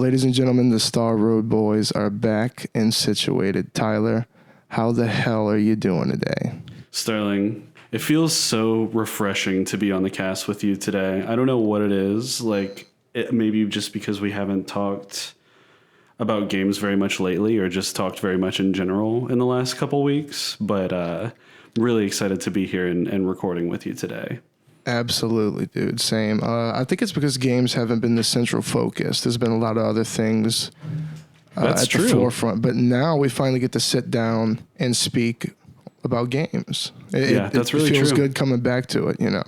Ladies and gentlemen, the Star Road Boys are back and situated. Tyler, how the hell are you doing today? Sterling, it feels so refreshing to be on the cast with you today. I don't know what it is. Maybe just because we haven't talked about games very much lately or just talked very much in general in the last couple weeks. But really excited to be here and recording with you today. Absolutely, dude. Same. I think it's because games haven't been the central focus. There's been a lot of other things That's at true. the forefront. But now we finally get to sit down and speak about games. That's really true. It feels true. good coming back to it, you know.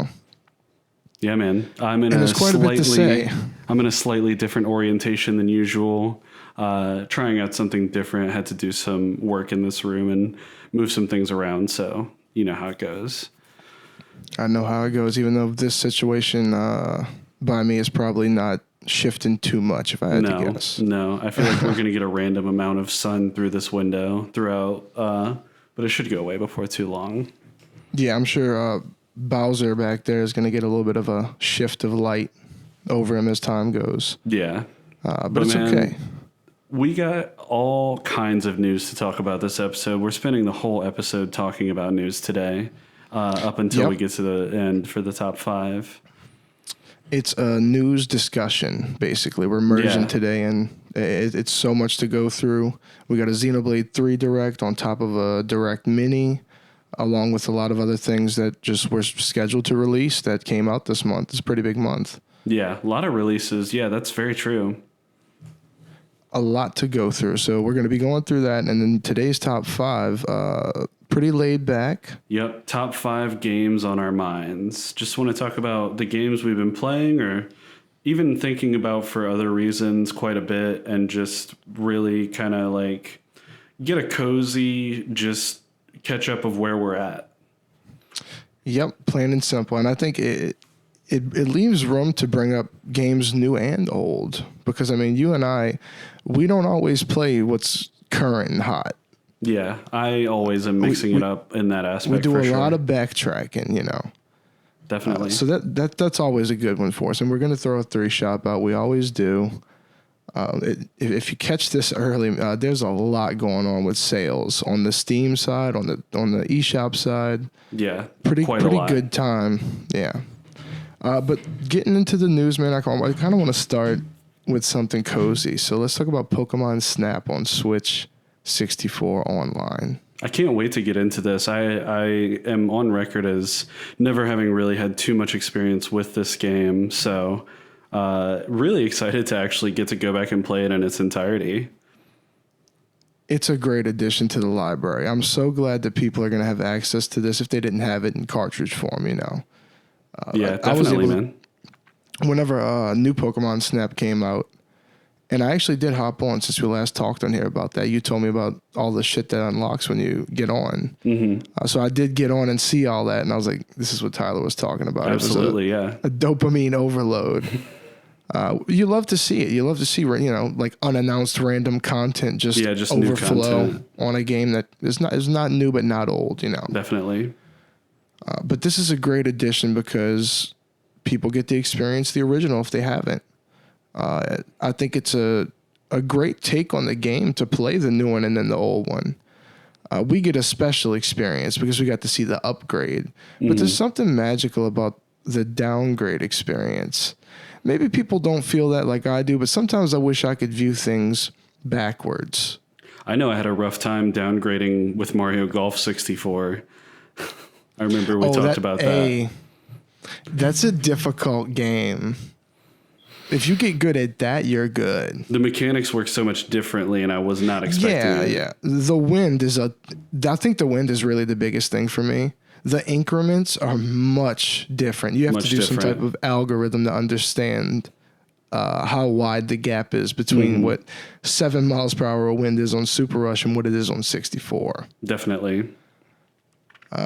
Yeah, man. I'm in There's quite a bit to say. I'm in a slightly different orientation than usual. Trying out something different. I had to do some work in this room and move some things around. So you know how it goes. I know how it goes, even though this situation by me is probably not shifting too much, if I had to guess. No, I feel like we're going to get a random amount of sun through this window throughout, but it should go away before too long. Yeah, I'm sure Bowser back there is going to get a little bit of a shift of light over him as time goes. Yeah. But it's okay. We got all kinds of news to talk about this episode. We're spending the whole episode talking about news today. Up until we get to the end for the top 5. It's a news discussion, basically. We're merging today, and it's so much to go through. We got a Xenoblade 3 Direct on top of a Direct Mini, along with a lot of other things that just were scheduled to release that came out this month. It's a pretty big month. Yeah, a lot of releases. Yeah, that's very true. A lot to go through. So we're going to be going through that, and then today's top 5, pretty laid back. Yep, top 5 games on our minds. Just want to talk about the games we've been playing or even thinking about for other reasons quite a bit and just really kind of like get a cozy just catch up of where we're at. Yep, plain and simple. And I think it leaves room to bring up games new and old because, I mean, you and I, we don't always play what's current and hot. Yeah, I always am mixing it up in that aspect. We do a lot of backtracking, you know. Definitely. So that's always a good one for us. And we're going to throw a 3-shop out. We always do. If you catch this early, there's a lot going on with sales on the Steam side, on the eShop side. Yeah, pretty good time. Yeah. But getting into the news, man, I kind of want to start with something cozy. So let's talk about Pokemon Snap on Switch 64 online. I can't wait to get into this. I am on record as never having really had too much experience with this game. So really excited to actually get to go back and play it in its entirety. It's a great addition to the library. I'm so glad that people are going to have access to this if they didn't have it in cartridge form, you know. Yeah, definitely, man. Whenever new Pokemon Snap came out, and I actually did hop on since we last talked on here about that. You told me about all the shit that unlocks when you get on. Mm-hmm. So I did get on and see all that, and I was like, this is what Tyler was talking about. Absolutely, it was a dopamine overload. You love to see it. You love to see, you know, like unannounced random content just overflow on a game that is not new but not old, you know. Definitely. But this is a great addition because people get to experience the original if they haven't. I think it's a great take on the game to play the new one and then the old one. We get a special experience because we got to see the upgrade. But there's something magical about the downgrade experience. Maybe people don't feel that like I do, but sometimes I wish I could view things backwards. I know I had a rough time downgrading with Mario Golf 64. I remember we talked about that. That's a difficult game. If you get good at that, you're good. The mechanics work so much differently, and I was not expecting it. Yeah. The wind I think the wind is really the biggest thing for me. The increments are much different. You have to do some type of algorithm to understand how wide the gap is between what 7 miles per hour wind is on Super Rush and what it is on 64. Definitely.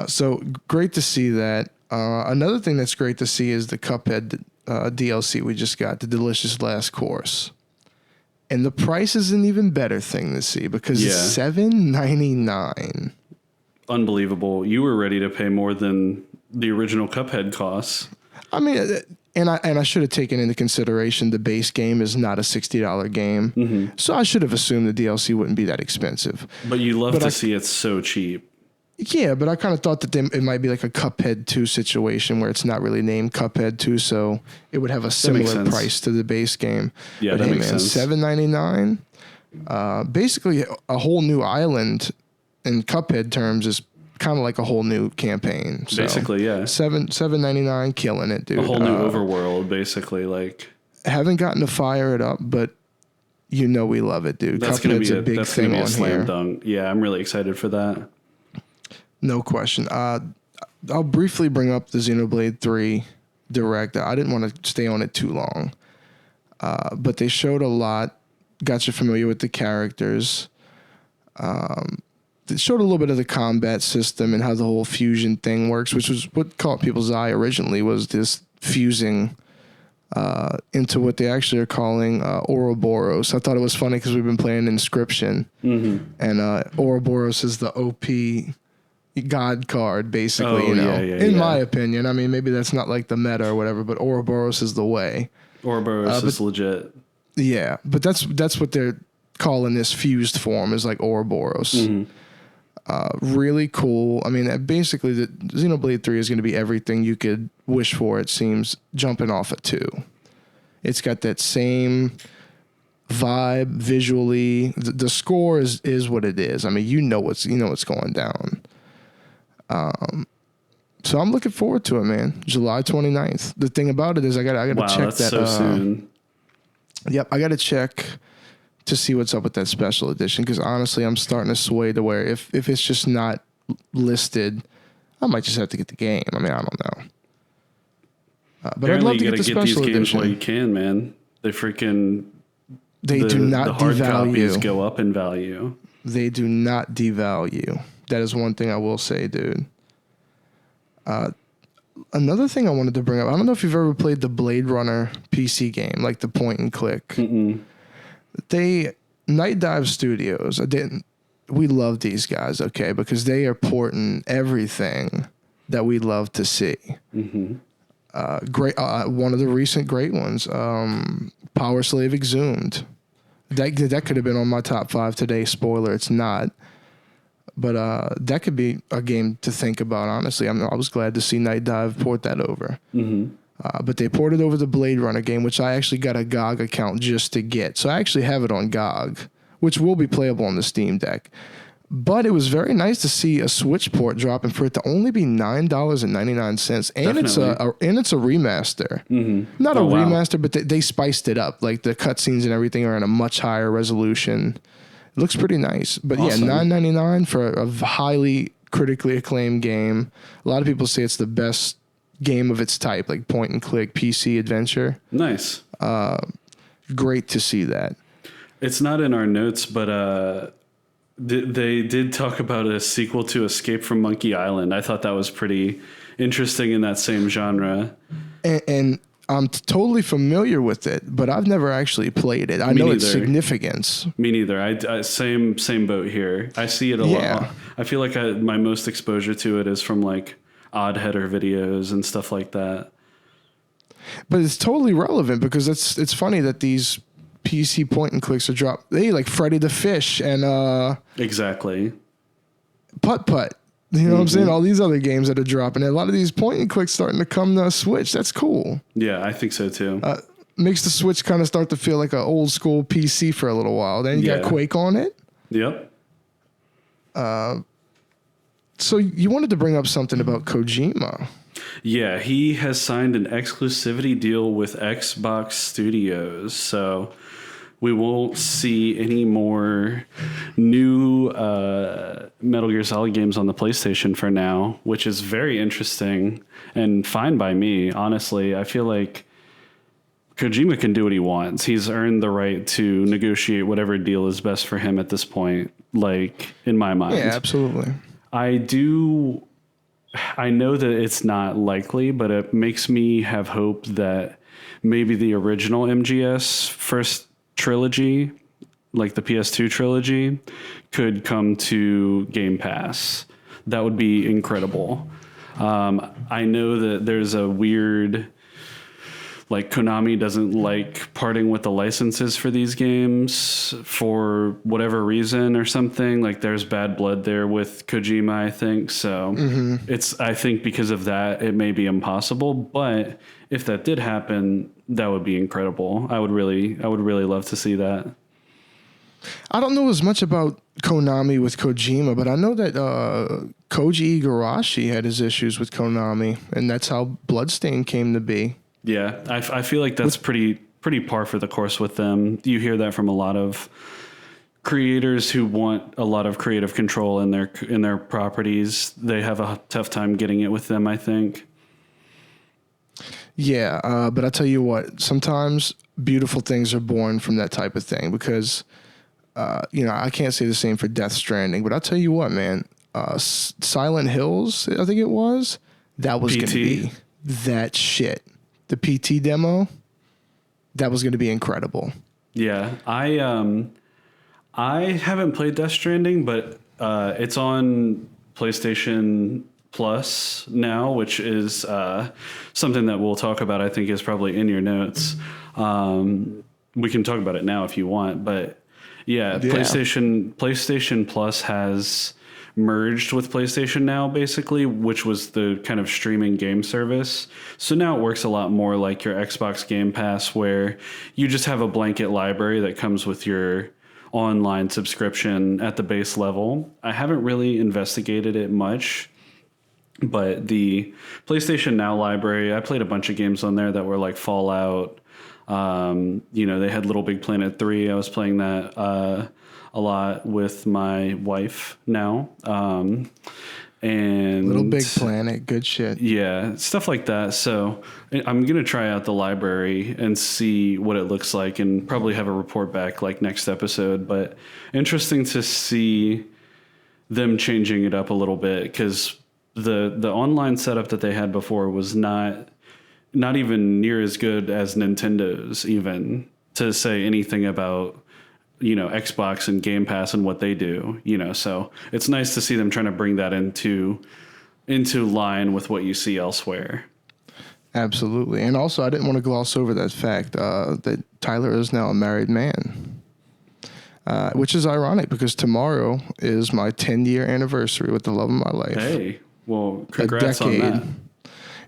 So great to see that. Another thing that's great to see is the Cuphead DLC we just got, the Delicious Last Course. And the price is an even better thing to see because it's $7.99. Unbelievable. You were ready to pay more than the original Cuphead costs. I mean, And I should have taken into consideration the base game is not a $60 game. So I should have assumed the DLC wouldn't be that expensive. But you love to see it's so cheap. Yeah, but I kind of thought that it might be like a Cuphead 2 situation where it's not really named Cuphead 2, so it would have a similar price to the base game. Yeah, but that makes sense. $7.99, basically a whole new island in Cuphead terms is kind of like a whole new campaign. So basically, yeah. $7.99, killing it, dude. A whole new overworld, basically. Like, haven't gotten to fire it up, but you know we love it, dude. That's going to be a big thing on slam here. dunk. Yeah, I'm really excited for that. No question. I'll briefly bring up the Xenoblade III Direct. I didn't want to stay on it too long, but they showed a lot, got you familiar with the characters. They showed a little bit of the combat system and how the whole fusion thing works, which was what caught people's eye originally, was this fusing into what they actually are calling Ouroboros. I thought it was funny because we've been playing Inscription, and Ouroboros is the OP God card, basically, in my opinion. I mean, maybe that's not like the meta or whatever, but Ouroboros is the way. Ouroboros is legit. Yeah, but that's what they're calling this fused form, is like Ouroboros. Really cool. I mean, basically, the Xenoblade 3 is going to be everything you could wish for, it seems, jumping off of 2. It's got that same vibe visually. The score is what it is. I mean, you know what's going down. So I'm looking forward to it, man. July 29th. The thing about it is I gotta check that. So soon. Yep, I gotta check to see what's up with that special edition, because honestly, I'm starting to sway to where if it's just not listed, I might just have to get the game. I mean, I don't know. But I'd love to get the special edition. Games while you can, man. They do not the hard devalue. Copies go up in value. They do not devalue. That is one thing I will say, dude. Another thing I wanted to bring up, I don't know if you've ever played the Blade Runner PC game, like the point and click. Night Dive Studios, we love these guys, okay, because they are porting everything that we love to see. Great, one of the recent great ones, Power Slave Exhumed. That could have been on my top 5 today. Spoiler, it's not. But that could be a game to think about, honestly. I was glad to see Night Dive port that over. But they ported over the Blade Runner game, which I actually got a GOG account just to get. So I actually have it on GOG, which will be playable on the Steam Deck. But it was very nice to see a Switch port dropping for it to only be $9.99, and it's a remaster. Not a remaster, but they spiced it up. Like the cutscenes and everything are in a much higher resolution. It looks pretty nice. But awesome. Yeah, $9.99 for a highly critically acclaimed game. A lot of people say it's the best game of its type, like point and click PC adventure. Nice. Great to see that. It's not in our notes, but they did talk about a sequel to Escape from Monkey Island. I thought that was pretty interesting in that same genre. And I'm totally familiar with it, but I've never actually played it. I know its significance. Me neither. I same boat here. I see it a lot. I feel like my most exposure to it is from like odd header videos and stuff like that. But it's totally relevant because it's funny that these PC point and clicks are dropped. They like Freddy the Fish and exactly Putt Putt. You know what I'm saying? All these other games that are dropping. And a lot of these point and clicks starting to come to Switch. That's cool. Yeah, I think so too. Makes the Switch kind of start to feel like an old school PC for a little while. Then you got Quake on it. Yep. So you wanted to bring up something about Kojima. Yeah, he has signed an exclusivity deal with Xbox Studios. So we won't see any more new Metal Gear Solid games on the PlayStation for now, which is very interesting and fine by me. Honestly, I feel like Kojima can do what he wants. He's earned the right to negotiate whatever deal is best for him at this point, like in my mind. Yeah, absolutely. I know that it's not likely, but it makes me have hope that maybe the original MGS first trilogy, like the PS2 trilogy, could come to Game Pass. That would be incredible. I know that there's a weird like Konami doesn't like parting with the licenses for these games for whatever reason or something. Like there's bad blood there with Kojima, I think. So I think because of that, it may be impossible. But if that did happen, that would be incredible. I would really love to see that. I don't know as much about Konami with Kojima, but I know that Koji Igarashi had his issues with Konami, and that's how Bloodstain came to be. Yeah, I feel like that's pretty par for the course with them. You hear that from a lot of creators who want a lot of creative control in their properties. They have a tough time getting it with them, I think. Yeah, but I tell you what, sometimes beautiful things are born from that type of thing because, I can't say the same for Death Stranding, but I'll tell you what, man, Silent Hills, I think it was, that was going to be that shit. The PT demo, that was going to be incredible. Yeah, I haven't played Death Stranding, but it's on PlayStation Plus now, which is something that we'll talk about. I think is probably in your notes. We can talk about it now if you want, but yeah. PlayStation Plus has merged with PlayStation Now, basically, which was the kind of streaming game service. So now it works a lot more like your Xbox Game Pass, where you just have a blanket library that comes with your online subscription at the base level. I haven't really investigated it much, but the PlayStation Now library, I played a bunch of games on there that were like Fallout. They had Little Big Planet 3. I was playing that a lot with my wife now. And Little Big Planet, good shit. Yeah, stuff like that. So I'm going to try out the library and see what it looks like and probably have a report back like next episode. But interesting to see them changing it up a little bit because the online setup that they had before was not even near as good as Nintendo's, even to say anything about Xbox and Game Pass and what they do, so it's nice to see them trying to bring that into line with what you see elsewhere. Absolutely. And also, I didn't want to gloss over that fact that Tyler is now a married man, which is ironic because tomorrow is my 10-year anniversary with the love of my life. Hey, well, congrats on that.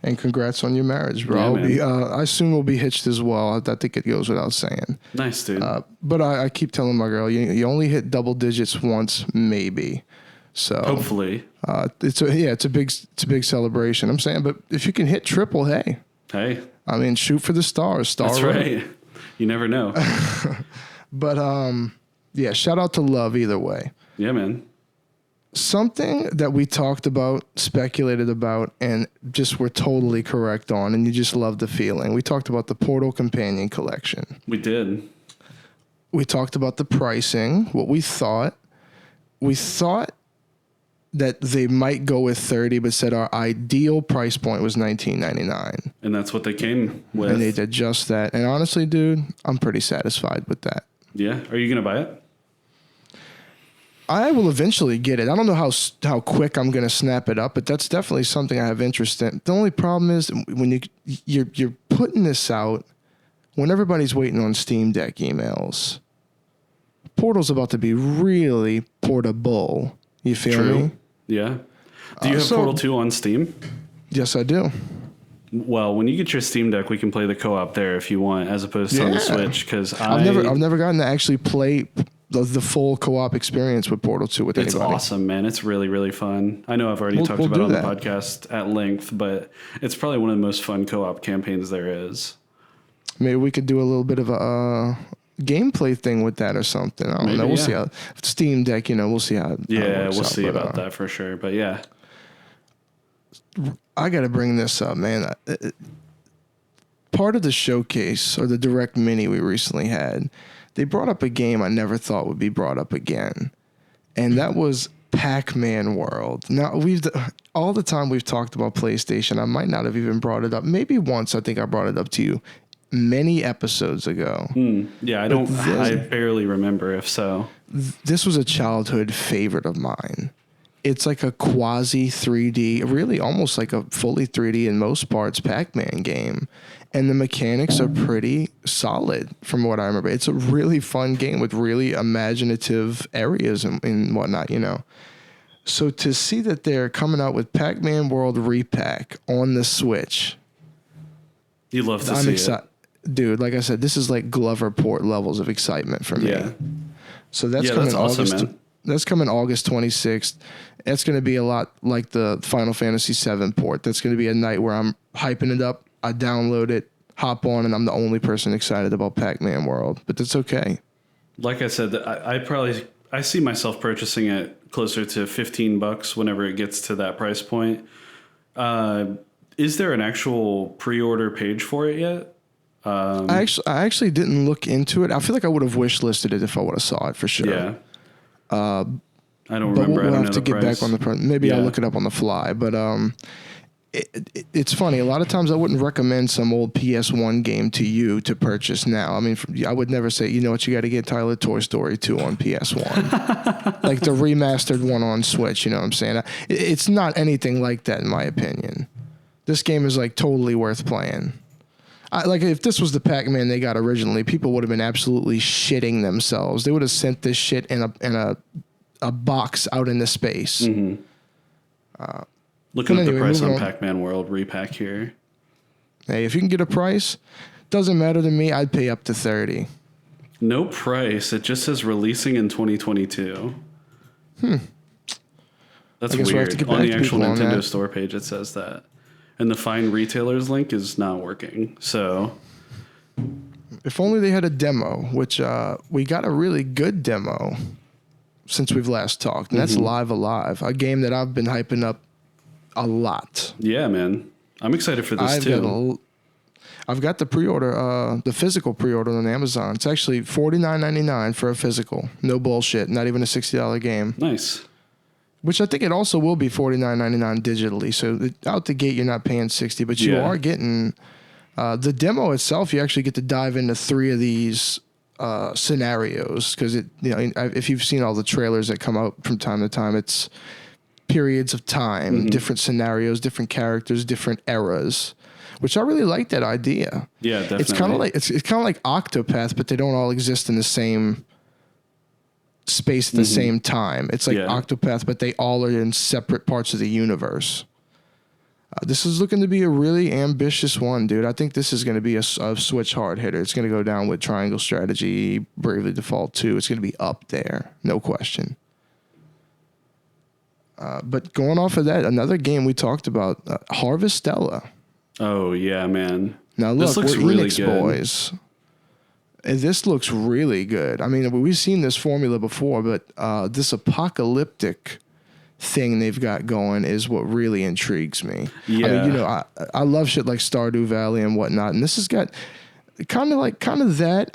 And congrats on your marriage, bro. I assume we'll be hitched as well. I think it goes without saying. Nice, dude. But I keep telling my girl, you only hit double digits once, maybe. So hopefully, it's a big celebration. I'm saying, but if you can hit triple, hey. I mean, shoot for the stars. That's right. You never know. But shout out to love either way. Yeah, man. Something that we talked about, speculated about, and just were totally correct on, and you just love the feeling. We talked about the Portal Companion Collection. We did. We talked about the pricing, what we thought. We thought that they might go with 30, but said our ideal price point was $19.99. And that's what they came with. And they did just that. And honestly, dude, I'm pretty satisfied with that. Yeah. Are you going to buy it? I will eventually get it. I don't know how quick I'm going to snap it up, but that's definitely something I have interest in. The only problem is when you're putting this out when everybody's waiting on Steam Deck emails. Portal's about to be really portable. You feel me? Yeah. Do you have Portal 2 on Steam? Yes, I do. Well, when you get your Steam Deck, we can play the co-op there if you want, as opposed to on the Switch. Because I've never gotten to actually play the full co-op experience with Portal 2 with anybody. It's awesome, man. It's really, really fun. I know I've already talked about it on the podcast at length, but it's probably one of the most fun co-op campaigns there is. Maybe we could do a little bit of a gameplay thing with that or something. I don't know. We'll see how Steam Deck, we'll see how. Yeah, we'll see about that for sure. But yeah. I got to bring this up, man. Part of the showcase or the direct mini we recently had, they brought up a game I never thought would be brought up again, and that was PacMan World. Now, all the time we've talked about PlayStation, I might not have even brought it up. Maybe once I think I brought it up to you many episodes ago. Yeah, I barely remember if so. This was a childhood favorite of mine. it's like a quasi 3D, really almost like a fully 3D in most parts Pac-Man game. And the mechanics are pretty solid from what I remember. It's a really fun game with really imaginative areas and whatnot, you know. So to see that they're coming out with Pac-Man World Repack on the Switch. You love to see it. Dude, like I said, this is like Glover Port levels of excitement for me. Yeah. So that's coming awesome, August. man. That's coming August 26th. It's going to be a lot like the Final Fantasy VII port. That's going to be a night where I'm hyping it up. I download it, hop on, and I'm the only person excited about Pac-Man World. But that's okay. Like I said, I see myself purchasing it closer to $15 whenever it gets to that price point. Is there an actual pre-order page for it yet? I actually didn't look into it. I feel like I would have wish listed it if I would have saw it for sure. Yeah. I don't But remember. we'll I don't have know to get back on the price. Maybe I'll look it up on the fly. But it's funny. A lot of times I wouldn't recommend some old PS1 game to you to purchase now. I mean, I would never say, you know what, you got to get Tyler Toy Story 2 on PS1. Like the remastered one on Switch, you know what I'm saying? It's not anything like that in my opinion. This game is like totally worth playing. Like if this was the Pac-Man they got originally, people would have been absolutely shitting themselves. They would have sent this shit in a box out into space. Mm-hmm. Looking at the price on on. Pac-Man World Repack here. Hey, if you can get a price, doesn't matter to me. I'd pay up to $30. No price. It just says releasing in 2022. That's weird. On the actual Nintendo Store page, it says that. And the Find Retailers link is not working. So, if only they had a demo, which we got a really good demo since we've last talked. And that's Live Alive, a game that I've been hyping up a lot. Yeah, man. I'm excited for this too. I've got the pre-order, the physical pre-order on Amazon. It's actually $49.99 for a physical. No bullshit. Not even a $60 game. Nice. Which I think it also will be $49.99 digitally. So out the gate, you're not paying $60, but you are getting the demo itself. You actually get to dive into 3 of these scenarios because if you've seen all the trailers that come out from time to time, it's periods of time, different scenarios, different characters, different eras. Which I really like that idea. Yeah, definitely. It's kind of like it's kind of like Octopath, but they don't all exist in the same space at the same time. It's like Octopath, but they all are in separate parts of the universe. This is looking to be a really ambitious one, dude. I think this is going to be a Switch hard hitter. It's going to go down with Triangle Strategy, Bravely Default 2. It's going to be up there, no question. But going off of that, another game we talked about, Harvestella. Oh, yeah, man. Now, look, this looks we're really Enix good. boys. And this looks really good. I mean, we've seen this formula before, but this apocalyptic thing they've got going is what really intrigues me. Yeah. I mean, I love shit like Stardew Valley and whatnot, and this has got kind of that.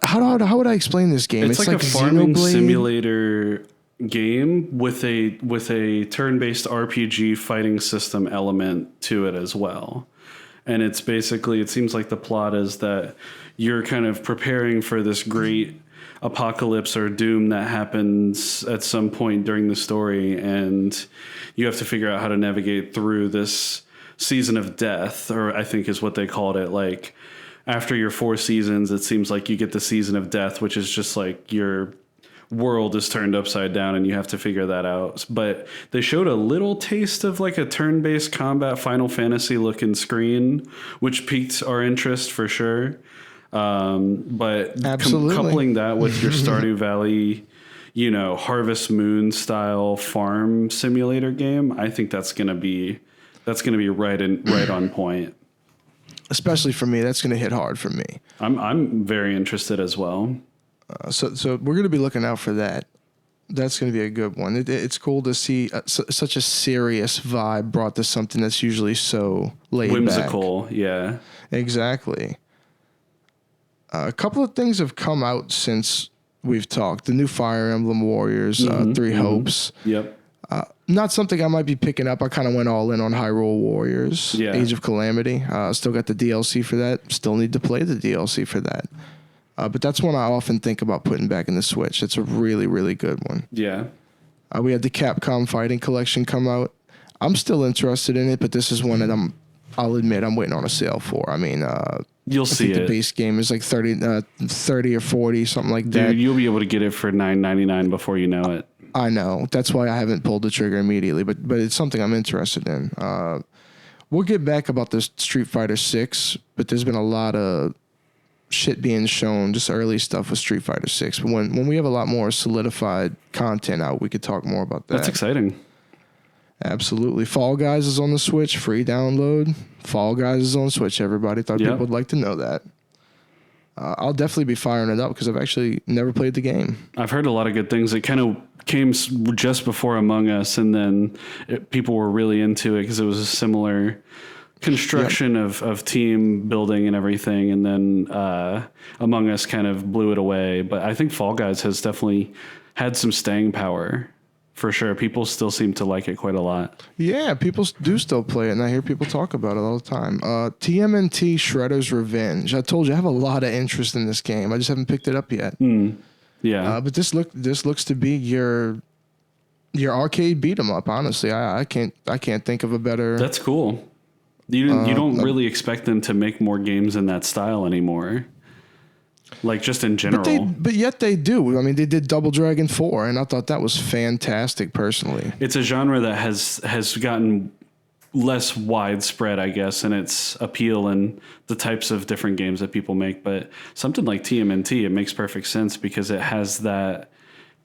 How would I explain this game? It's like a farming Xenoblade simulator game with a turn-based RPG fighting system element to it as well. And it's basically, it seems like the plot is that you're kind of preparing for this great apocalypse or doom that happens at some point during the story, and you have to figure out how to navigate through this season of death, or I think is what they called it. Like after your 4 seasons, it seems like you get the season of death, which is just like your world is turned upside down and you have to figure that out. But they showed a little taste of like a turn-based combat Final Fantasy looking screen, which piqued our interest for sure. But coupling that with your Stardew Valley, Harvest Moon style farm simulator game, I think that's gonna be right on point. Especially for me, that's gonna hit hard for me. I'm very interested as well. So we're going to be looking out for that. That's going to be a good one. It's cool to see such a serious vibe brought to something that's usually so laid whimsical. Back. Yeah, exactly. A couple of things have come out since we've talked. The new Fire Emblem Warriors, 3 Hopes. Yep. Not something I might be picking up. I kind of went all in on Hyrule Warriors, Age of Calamity. Still got the DLC for that. Still need to play the DLC for that. But that's one I often think about putting back in the Switch. It's a really, really good one. Yeah. We had the Capcom Fighting Collection come out. I'm still interested in it, but this is one that I'll admit I'm waiting on a sale for. I mean, You'll see the it. base game is like 30 or 40, something like that. Dude, you'll be able to get it for $9.99 before you know it. I know. That's why I haven't pulled the trigger immediately, but it's something I'm interested in. We'll get back about this Street Fighter 6, but there's been a lot of shit being shown, just early stuff with Street Fighter 6. But when we have a lot more solidified content out, we could talk more about that. That's exciting. Absolutely. Fall Guys is on the Switch, free download. Fall Guys is on Switch, everybody. Thought people would like to know that. I'll definitely be firing it up because I've actually never played the game. I've heard a lot of good things. It kind of came just before Among Us, and then people were really into it because it was a similar construction of team building and everything. And then Among Us kind of blew it away. But I think Fall Guys has definitely had some staying power. For sure. People still seem to like it quite a lot. Yeah, people do still play it, and I hear people talk about it all the time. TMNT Shredder's Revenge. I told you I have a lot of interest in this game. I just haven't picked it up yet. Yeah. But this looks to be your arcade beat 'em up, honestly. I can't think of a better. That's cool. You don't really expect them to make more games in that style anymore. Like just in general. But yet they do. I mean, they did Double Dragon 4, and I thought that was fantastic personally. It's a genre that has gotten less widespread, I guess, in its appeal and the types of different games that people make. But something like TMNT, it makes perfect sense because it has that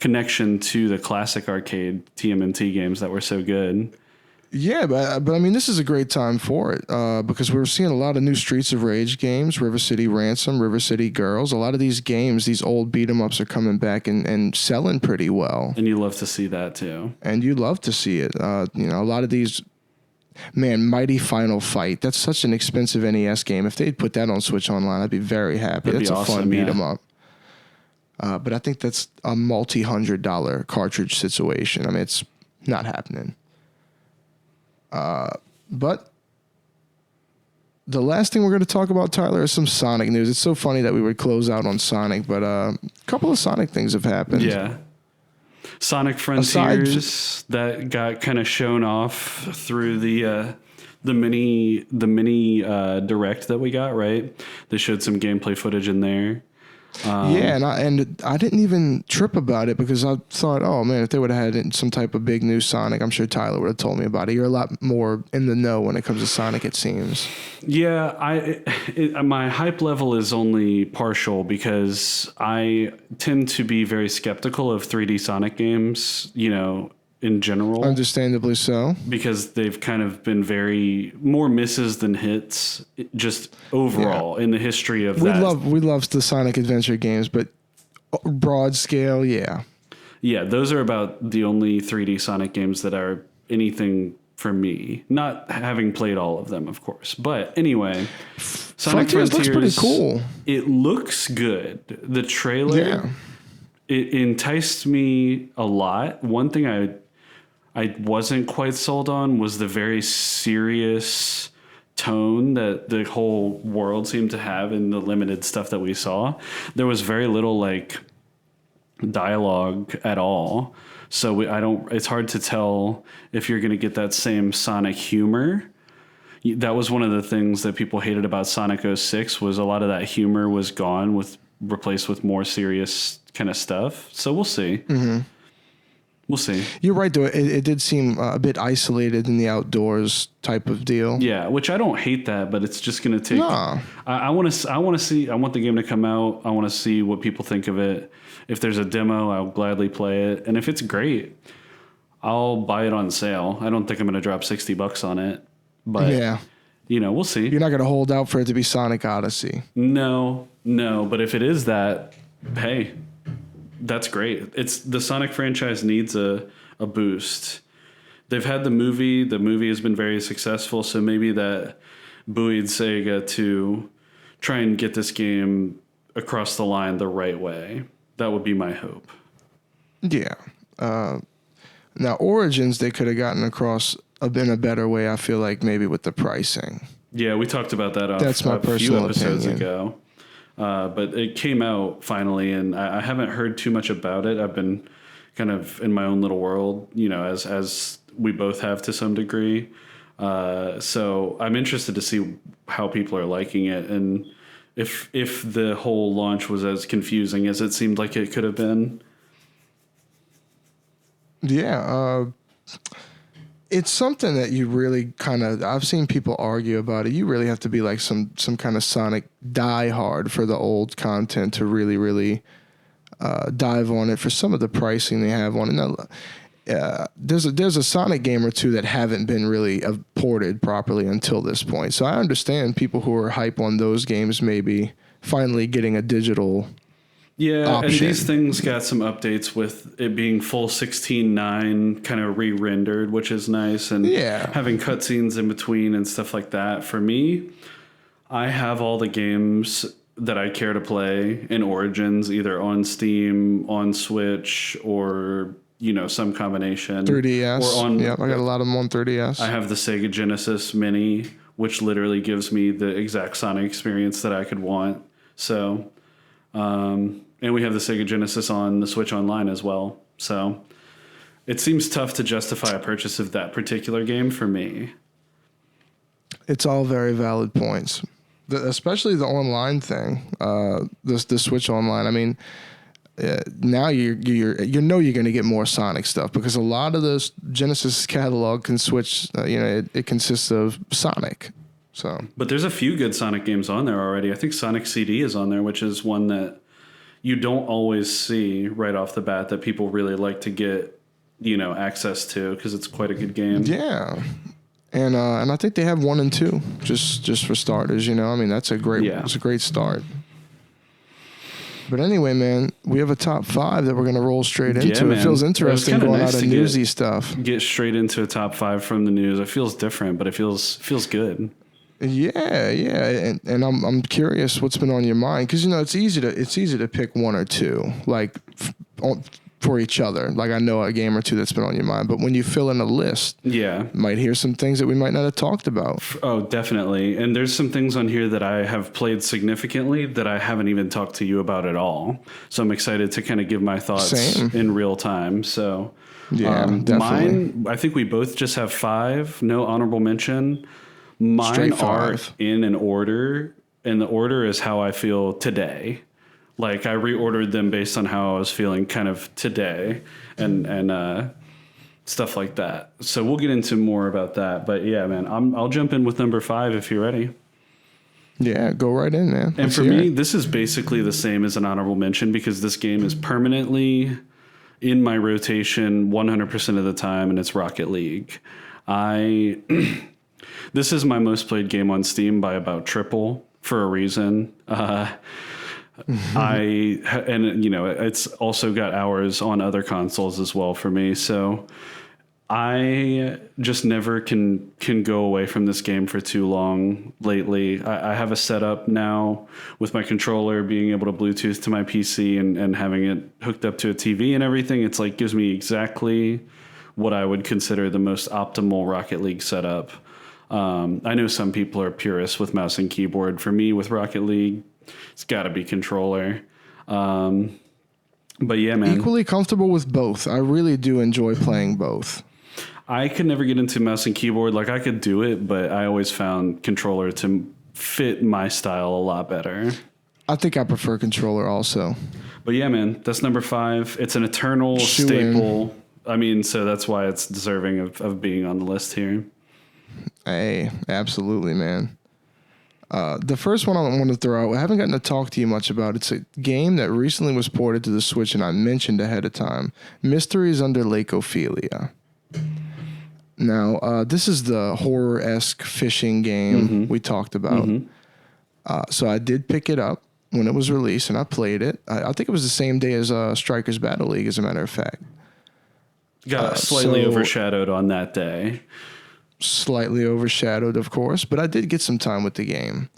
connection to the classic arcade TMNT games that were so good. Yeah, but I mean, this is a great time for it because we're seeing a lot of new Streets of Rage games, River City Ransom, River City Girls. A lot of these games, these old beat 'em ups, are coming back and selling pretty well. And you love to see that too. And you love to see it. A lot of these, man, Mighty Final Fight. That's such an expensive NES game. If they'd put that on Switch Online, I'd be very happy. That'd that's be a awesome, fun beat 'em up. But I think that's a multi-$100 cartridge situation. I mean, it's not happening. But the last thing we're going to talk about, Tyler, is some Sonic news. It's so funny that we would close out on Sonic, but a couple of Sonic things have happened. Yeah. Sonic Frontiers that got kind of shown off through the mini direct that we got, right? They showed some gameplay footage in there. And I didn't even trip about it because I thought, oh man, if they would have had some type of big new Sonic, I'm sure Tyler would have told me about it. You're a lot more in the know when it comes to Sonic, it seems. Yeah, my hype level is only partial because I tend to be very skeptical of 3D Sonic games, in general. Understandably so. Because they've kind of been more misses than hits, just overall in the history of that. We love the Sonic Adventure games, but broad scale, yeah. Yeah, those are about the only 3D Sonic games that are anything for me. Not having played all of them, of course. But anyway, Sonic Frontiers looks pretty cool. It looks good. The trailer, it enticed me a lot. One thing I wasn't quite sold on was the very serious tone that the whole world seemed to have in the limited stuff that we saw. There was very little dialogue at all. So it's hard to tell if you're going to get that same Sonic humor. That was one of the things that people hated about Sonic 06 was a lot of that humor was gone replaced with more serious kind of stuff. So we'll see. Mm-hmm. We'll see. You're right, though. It did seem a bit isolated in the outdoors type of deal. Yeah, which I don't hate that, but it's just going to take. No. I want to see. I want the game to come out. I want to see what people think of it. If there's a demo, I'll gladly play it, and if it's great, I'll buy it on sale. I don't think I'm going to drop $60 on it, but yeah, we'll see. You're not going to hold out for it to be Sonic Odyssey. No. But if it is that, hey. That's great. It's the Sonic franchise needs a boost. They've had the movie. The movie has been very successful, so maybe that buoyed Sega to try and get this game across the line the right way. That would be my hope. Yeah. Now, Origins, they could have gotten across in a better way, I feel like, maybe with the pricing. Yeah, we talked about that That's my personal few episodes opinion. ago. But it came out finally, and I haven't heard too much about it. I've been kind of in my own little world, as we both have to some degree. So I'm interested to see how people are liking it, and if the whole launch was as confusing as it seemed like it could have been. Yeah, it's something that you really I've seen people argue about it. You really have to be like some kind of Sonic diehard for the old content to really, really dive on it for some of the pricing they have on it. Now, there's a Sonic game or two that haven't been really ported properly until this point. So I understand people who are hype on those games maybe finally getting a digital option. And these things got some updates with it being full 16:9 kind of re-rendered, which is nice, and having cutscenes in between and stuff like that. For me, I have all the games that I care to play in Origins, either on Steam, on Switch, or some combination. 3DS. Or on, I got a lot of them on 3DS. I have the Sega Genesis Mini, which literally gives me the exact Sonic experience that I could want. So, and we have the Sega Genesis on the Switch Online as well. So it seems tough to justify a purchase of that particular game for me. It's all very valid points, especially the online thing, the Switch Online. I mean, now you're going to get more Sonic stuff because a lot of the Genesis catalog can switch. It consists of Sonic. So, but there's a few good Sonic games on there already. I think Sonic CD is on there, which is one that you don't always see right off the bat that people really like to get access to because it's quite a good game. Yeah. And I think they have 1 and 2 just for starters. I mean, that's a great it's a great start. But anyway, man, we have a top 5 that we're going to roll straight into. It feels interesting going out of newsy stuff. Get straight into a top 5 from the news. It feels different, but it feels good. Yeah, and I'm curious what's been on your mind because it's easy to pick 1 or 2 like for each other. Like I know a game or 2 that's been on your mind, but when you fill in a list, you might hear some things that we might not have talked about. Oh, definitely. And there's some things on here that I have played significantly that I haven't even talked to you about at all. So I'm excited to kind of give my thoughts in real time. So definitely. Mine, I think we both just have 5, no honorable mention. Mine are in an order, and the order is how I feel today. Like I reordered them based on how I was feeling kind of today and stuff like that. So we'll get into more about that. But yeah, man, I'll jump in with number 5 if you're ready. Yeah, go right in, man. And for me, this is basically the same as an honorable mention because this game is permanently in my rotation 100% of the time, and it's Rocket League. This is my most played game on Steam by about triple for a reason. It's also got hours on other consoles as well for me. So I just never can go away from this game for too long lately. I have a setup now with my controller being able to Bluetooth to my PC and having it hooked up to a TV and everything. It's like gives me exactly what I would consider the most optimal Rocket League setup. I know some people are purists with mouse and keyboard. For me, with Rocket League, it's got to be controller. But yeah, man. Equally comfortable with both. I really do enjoy playing both. I could never get into mouse and keyboard. Like I could do it, but I always found controller to fit my style a lot better. I think I prefer controller also. But yeah, man, that's number 5. It's an eternal staple. I mean, so that's why it's deserving of being on the list here. Hey, absolutely, man. The first one I want to throw out, I haven't gotten to talk to you much about. It's a game that recently was ported to the Switch, and I mentioned ahead of time. Mysteries Under Lake Ophelia. Now, this is the horror-esque fishing game we talked about. So I did pick it up when it was released, and I played it. I think it was the same day as Strikers Battle League, as a matter of fact. Got slightly overshadowed on that day. Slightly overshadowed, of course, but I did get some time with the game,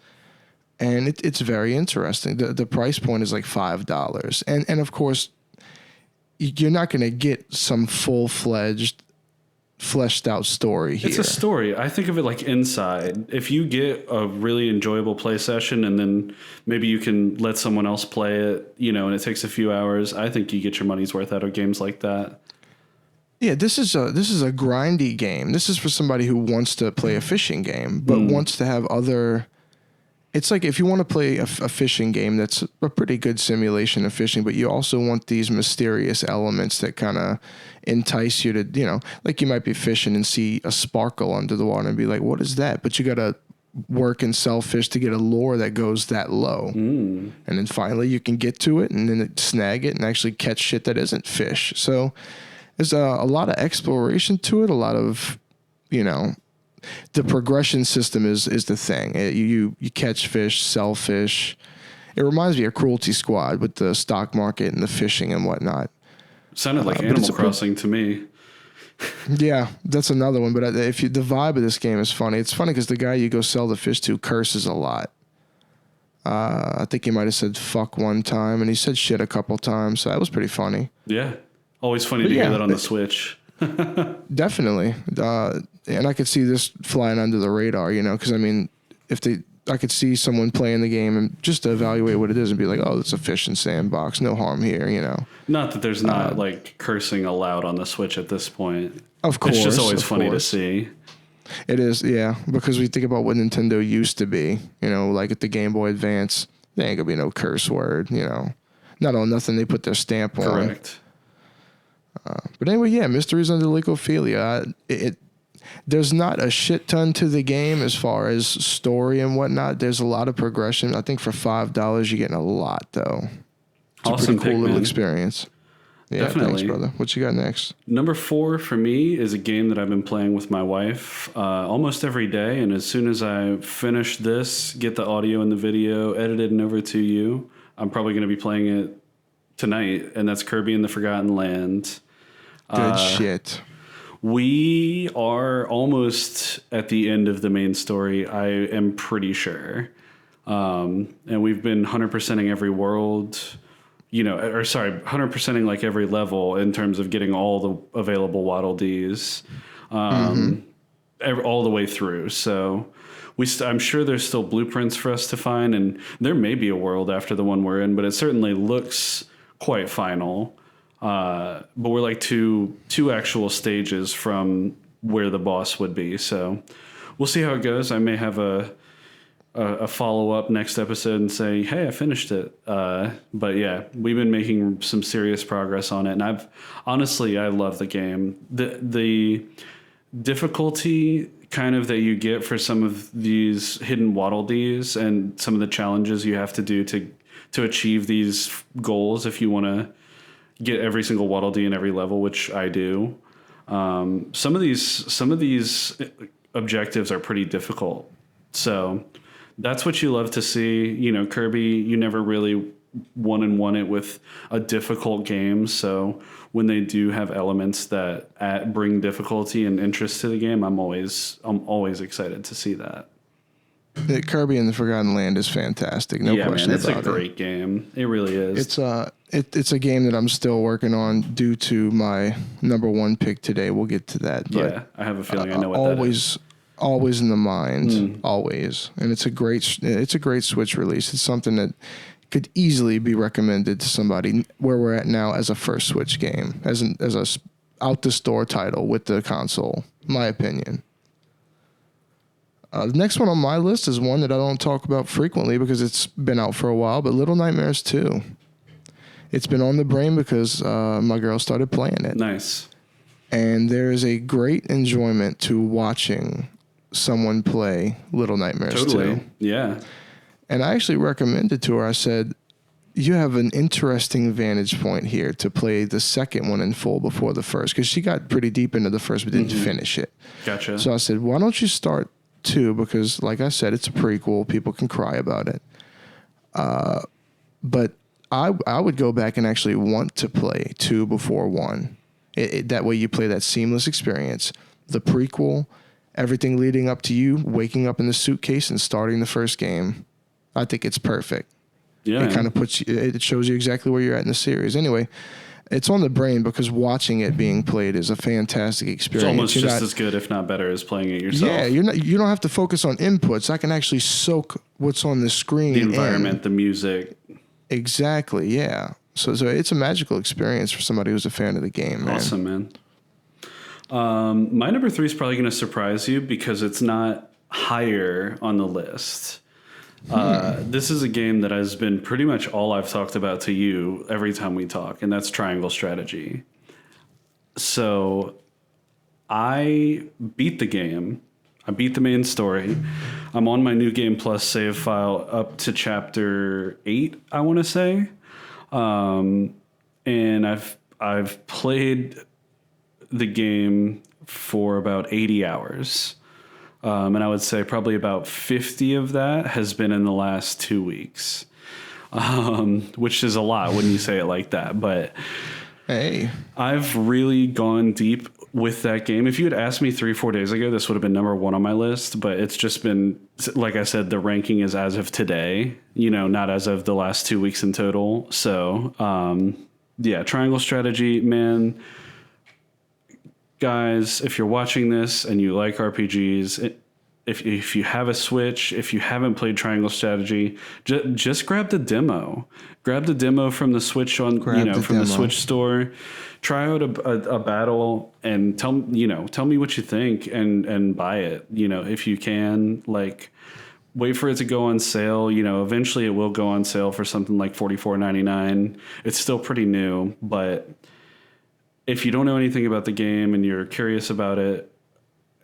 and it's very interesting. The price point is like $5, and of course, you're not going to get some full-fledged fleshed out story here. It's a story. I think of it like Inside. If you get a really enjoyable play session and then maybe you can let someone else play it, and it takes a few hours, I think you get your money's worth out of games like that. Yeah, this is a grindy game. This is for somebody who wants to play a fishing game, but wants to have other. It's like if you want to play a fishing game that's a pretty good simulation of fishing, but you also want these mysterious elements that kind of entice you to, like you might be fishing and see a sparkle under the water and be like, what is that? But you got to work and sell fish to get a lure that goes that low. And then finally you can get to it and then snag it and actually catch shit that isn't fish. So there's a lot of exploration to it, a lot of, the progression system is the thing. You catch fish, sell fish. It reminds me of Cruelty Squad with the stock market and the fishing and whatnot. Sounded like Animal Crossing to me. Yeah, that's another one. But the vibe of this game is funny. It's funny because the guy you go sell the fish to curses a lot. I think he might have said fuck one time, and he said shit a couple times. So that was pretty funny. Yeah, always funny to hear that on the Switch. Definitely. And I could see this flying under the radar, because I could see someone playing the game and just to evaluate what it is and be like, oh, it's a fishing sandbox, no harm here, Not that there's not like cursing allowed on the Switch at this point. Of course. It's just always funny to see. It is, yeah, because we think about what Nintendo used to be, like at the Game Boy Advance, there ain't gonna be no curse word, Not on nothing they put their stamp on. Correct. But anyway, yeah, Mysteries Under Lake Ophelia. There's not a shit ton to the game as far as story and whatnot. There's a lot of progression. I think for $5, you're getting a lot, though. It's awesome, a pretty cool little man. experience. Yeah, Definitely. Thanks, brother. What you got next? Number 4 for me is a game that I've been playing with my wife almost every day. And as soon as I finish this, get the audio and the video edited and over to you, I'm probably going to be playing it tonight. And that's Kirby and the Forgotten Land. Good shit. We are almost at the end of the main story, I am pretty sure. And we've been 100%ing every world, 100%ing like every level in terms of getting all the available Waddle Dees all the way through. So I'm sure there's still blueprints for us to find, and there may be a world after the one we're in, but it certainly looks quite final. But we're like two actual stages from where the boss would be. So we'll see how it goes. I may have a follow-up next episode and say, hey, I finished it. But yeah, we've been making some serious progress on it. And I love the game. The difficulty kind of that you get for some of these hidden Waddle Dees and some of the challenges you have to do to achieve these goals if you want to get every single Waddle Dee in every level, which I do. Some of these objectives are pretty difficult. So that's what you love to see. Kirby, you never really won it with a difficult game. So when they do have elements that bring difficulty and interest to the game, I'm always excited to see that. Kirby and the Forgotten Land is fantastic. No question man, it's about it. It's a great game. It really is. It's a game that I'm still working on due to my number 1 pick today. We'll get to that. But yeah, I have a feeling I know what that is. Always in the mind, always. And it's a great Switch release. It's something that could easily be recommended to somebody where we're at now as a first Switch game, as a out the store title with the console. My opinion. The next one on my list is one that I don't talk about frequently because it's been out for a while, but Little Nightmares 2. It's been on the brain because my girl started playing it. Nice. And there is a great enjoyment to watching someone play Little Nightmares 2. Yeah. And I actually recommended to her, I said, you have an interesting vantage point here to play the second one in full before the first, because she got pretty deep into the first but didn't finish it. Gotcha. So I said, why don't you start 2? Because like I said, it's a prequel. People can cry about it. But I would go back and actually want to play 2 before 1. That way you play that seamless experience. The prequel, everything leading up to you waking up in the suitcase and starting the first game. I think it's perfect. Yeah. It kind of puts you, it shows you exactly where you're at in the series. Anyway, It's on the brain because watching it being played is a fantastic It's experience. almost just as good, if not better, as playing it yourself. Yeah, you don't have to focus on inputs. I can actually soak what's on the screen. The environment, the music. Exactly, yeah. So it's a magical experience for somebody who's a fan of the game, man. Awesome, man. My number 3 is probably going to surprise you because it's not higher on the list. This is a game that has been pretty much all I've talked about to you every time we talk, and that's Triangle Strategy. So I beat the game. I beat the main story. I'm on my New Game Plus save file up to chapter 8, I want to say. And I've played the game for about 80 hours. And I would say probably about 50 of that has been in the last 2 weeks, which is a lot when you say it like that. But hey, I've really gone deep with that game. If you had asked me 3-4 days ago, this would have been number 1 on my list. But it's just been, like I said, the ranking is as of today, not as of the last 2 weeks in total. So, yeah, Triangle Strategy, man. Guys, if you're watching this and you like RPGs, if you have a Switch, if you haven't played Triangle Strategy, just grab the demo. Grab the demo from the Switch the Switch store. Try out a battle and tell me what you think and buy it. If you can, wait for it to go on sale. Eventually it will go on sale for something like $44.99. It's still pretty new, but if you don't know anything about the game and you're curious about it,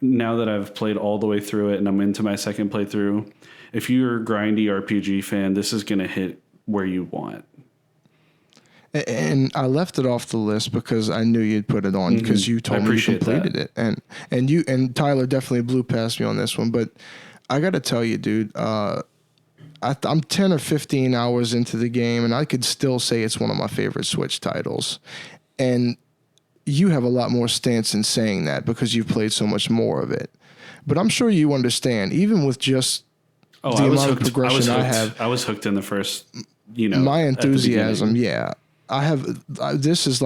now that I've played all the way through it and I'm into my second playthrough, if you're a grindy RPG fan, this is going to hit where you want. And I left it off the list because I knew you'd put it on because you told me you completed it. And Tyler definitely blew past me on this one. But I got to tell you, dude, I'm 10 or 15 hours into the game, and I could still say it's one of my favorite Switch titles. And you have a lot more stance in saying that because you've played so much more of it. But I'm sure you understand, even with just the amount of progression I have. I was hooked in the first, my enthusiasm, yeah. I have, this is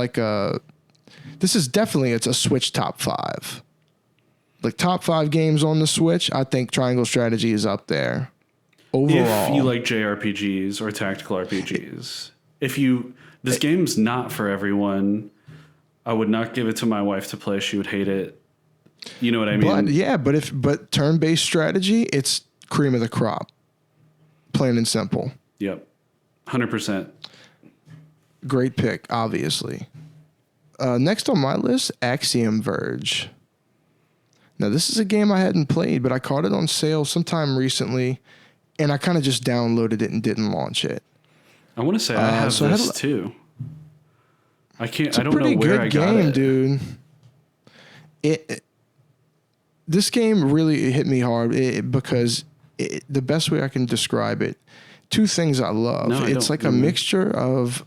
definitely, it's a Switch top 5. Like top 5 games on the Switch, I think Triangle Strategy is up there. Overall. If you like JRPGs or tactical RPGs, this game's not for everyone. I would not give it to my wife to play. She would hate it. You know what I mean? But turn-based strategy, it's cream of the crop. Plain and simple. Yep. 100%. Great pick, obviously. Next on my list, Axiom Verge. Now, this is a game I hadn't played, but I caught it on sale sometime recently, and I kind of just downloaded it and didn't launch it. I want to say I have this too. I don't know where I got it. It's a pretty good game, dude. This game really hit me hard because the best way I can describe it, 2 things I love. It's like a mixture of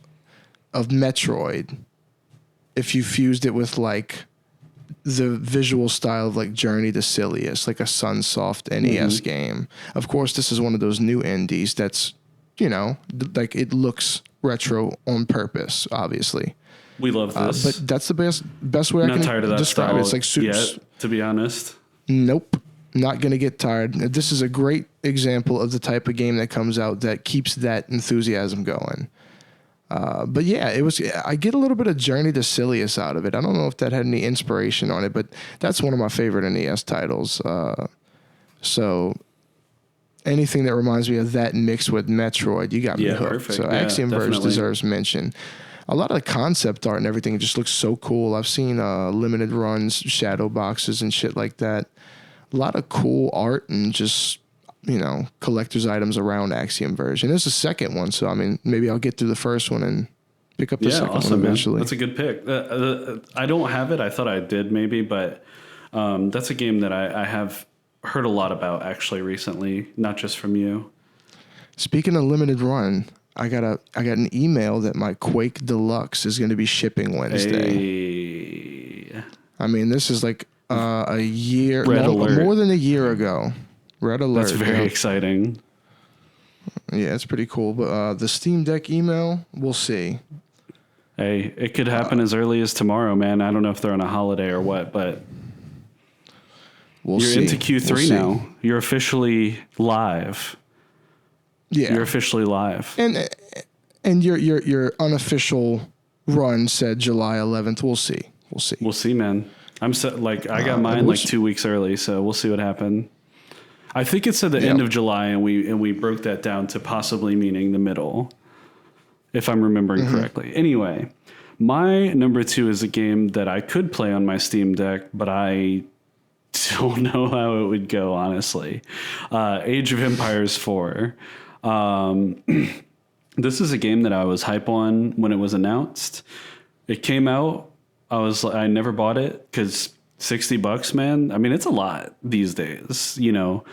Metroid, if you fused it with like the visual style of like Journey to Silius, like a Sunsoft NES game. Of course, this is one of those new indies that's, like it looks retro on purpose, obviously. We love this. But that's the best way I can describe it. It's like to be honest. Nope. Not going to get tired. This is a great example of the type of game that comes out that keeps that enthusiasm going. But yeah, I get a little bit of Journey to Silius out of it. I don't know if that had any inspiration on it, but that's one of my favorite NES titles. So anything that reminds me of that mixed with Metroid, you got me hooked. Perfect. So Axiom Verge deserves mention. A lot of the concept art and everything just looks so cool. I've seen limited runs, shadow boxes and shit like that. A lot of cool art and just, collector's items around Axiom Verge. And there's a second one, so, maybe I'll get through the first one and pick up the second one eventually. Man. That's a good pick. I don't have it. I thought I did maybe, but that's a game that I have heard a lot about actually recently, not just from you. Speaking of limited run, I got an email that my Quake Deluxe is going to be shipping Wednesday. Hey. This is like a year, alert. More than a year ago. Red alert. That's very exciting. Yeah, it's pretty cool. But the Steam Deck email, we'll see. Hey, it could happen as early as tomorrow, man. I don't know if they're on a holiday or what, but We'll you're see. into Q3 We'll see. now. You're officially live. Yeah. You're officially live. And your unofficial run said July 11th. We'll see. We'll see. We'll see, man. I got mine like 2 weeks early, so we'll see what happens. I think it said the end of July, and we broke that down to possibly meaning the middle, if I'm remembering correctly. Anyway, my number 2 is a game that I could play on my Steam Deck, but I don't know how it would go, honestly. Age of Empires 4. This is a game that I was hype on when it was announced. It came out. I never bought it because $60, man. I mean, it's a lot these days, you know.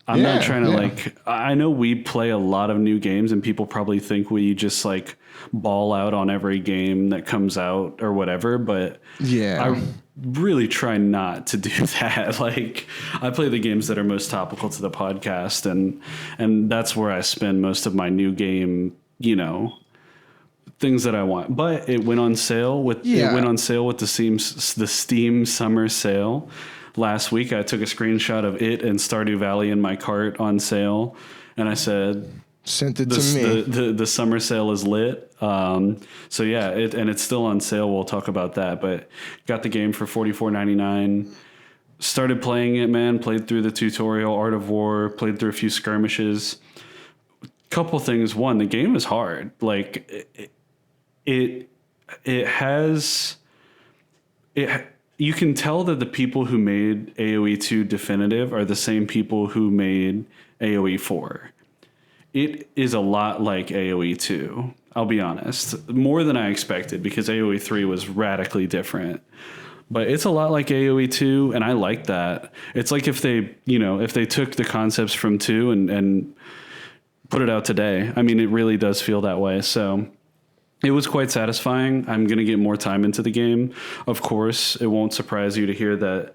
I'm not trying to I know we play a lot of new games and people probably think we just like ball out on every game that comes out or whatever, but I really try not to do that. Like, I play the games that are most topical to the podcast, and that's where I spend most of my new game, you know, things that I want. But it went on sale with the Steam summer sale. Last week, I took a screenshot of it and Stardew Valley in my cart on sale, and I said, "Sent it to me." The summer sale is lit. So yeah, it's still on sale. We'll talk about that. But got the game for $44.99. Started playing it, man. Played through the tutorial, Art of War. Played through a few skirmishes. Couple things. One, the game is hard. Like it has. You can tell that the people who made AoE 2 Definitive are the same people who made AoE 4. It is a lot like AoE 2, I'll be honest. More than I expected, because AoE 3 was radically different. But it's a lot like AoE 2, and I like that. It's like if they took the concepts from 2 and put it out today. I mean, it really does feel that way, so it was quite satisfying. I'm going to get more time into the game. Of course, it won't surprise you to hear that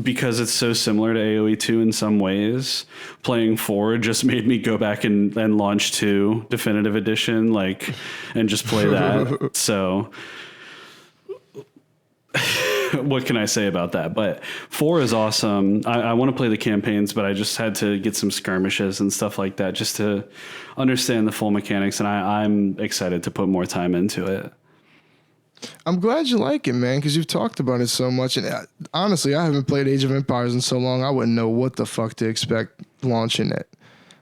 because it's so similar to AoE 2 in some ways, playing 4 just made me go back and launch 2 Definitive Edition, and just play that. So what can I say about that? But 4 is awesome. I want to play the campaigns, but I just had to get some skirmishes and stuff like that just to understand the full mechanics, and I'm excited to put more time into it. I'm glad you like it, man, because you've talked about it so much. And honestly, I haven't played Age of Empires in so long, I wouldn't know what the fuck to expect launching it.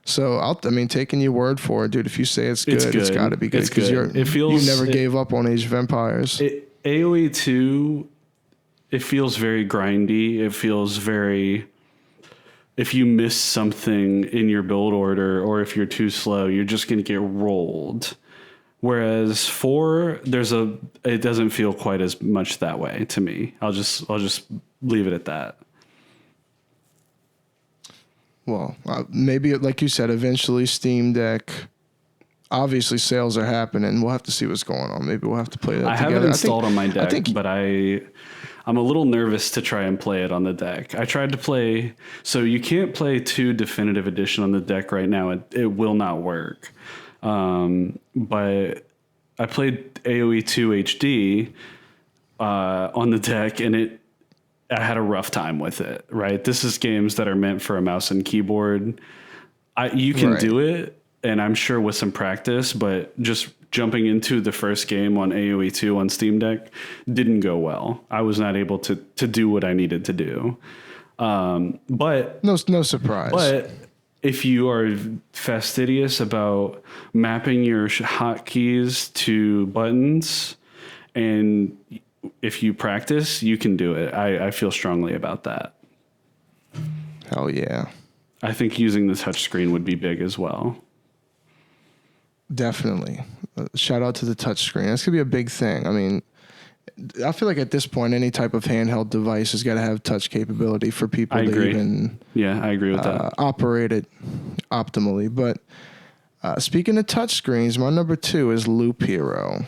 So, taking your word for it, dude. If you say it's good, it's got to be good. Because you never gave up on Age of Empires. AoE 2, it feels very grindy. It feels very... If you miss something in your build order or if you're too slow, you're just going to get rolled. Whereas 4, it doesn't feel quite as much that way to me. I'll just leave it at that. Well, maybe like you said, eventually Steam Deck. Obviously, sales are happening. We'll have to see what's going on. Maybe we'll have to play that together. I have it installed on my deck, but I'm a little nervous to try and play it on the deck. I tried to play, so you can't play 2 Definitive Edition on the deck right now. It will not work. But I played AoE 2 HD on the deck, and I had a rough time with it. Right, this is games that are meant for a mouse and keyboard. You can do it, and I'm sure with some practice, but just jumping into the first game on AoE 2 on Steam Deck didn't go well. I was not able to do what I needed to do. But no surprise. But if you are fastidious about mapping your hotkeys to buttons, and if you practice, you can do it. I feel strongly about that. Hell yeah. I think using the touchscreen would be big as well. Definitely. Shout out to the touchscreen. That's going to be a big thing. I mean, I feel like at this point, any type of handheld device has got to have touch capability for people to even I agree with that. Operate it optimally. But speaking of touchscreens, my number 2 is Loop Hero.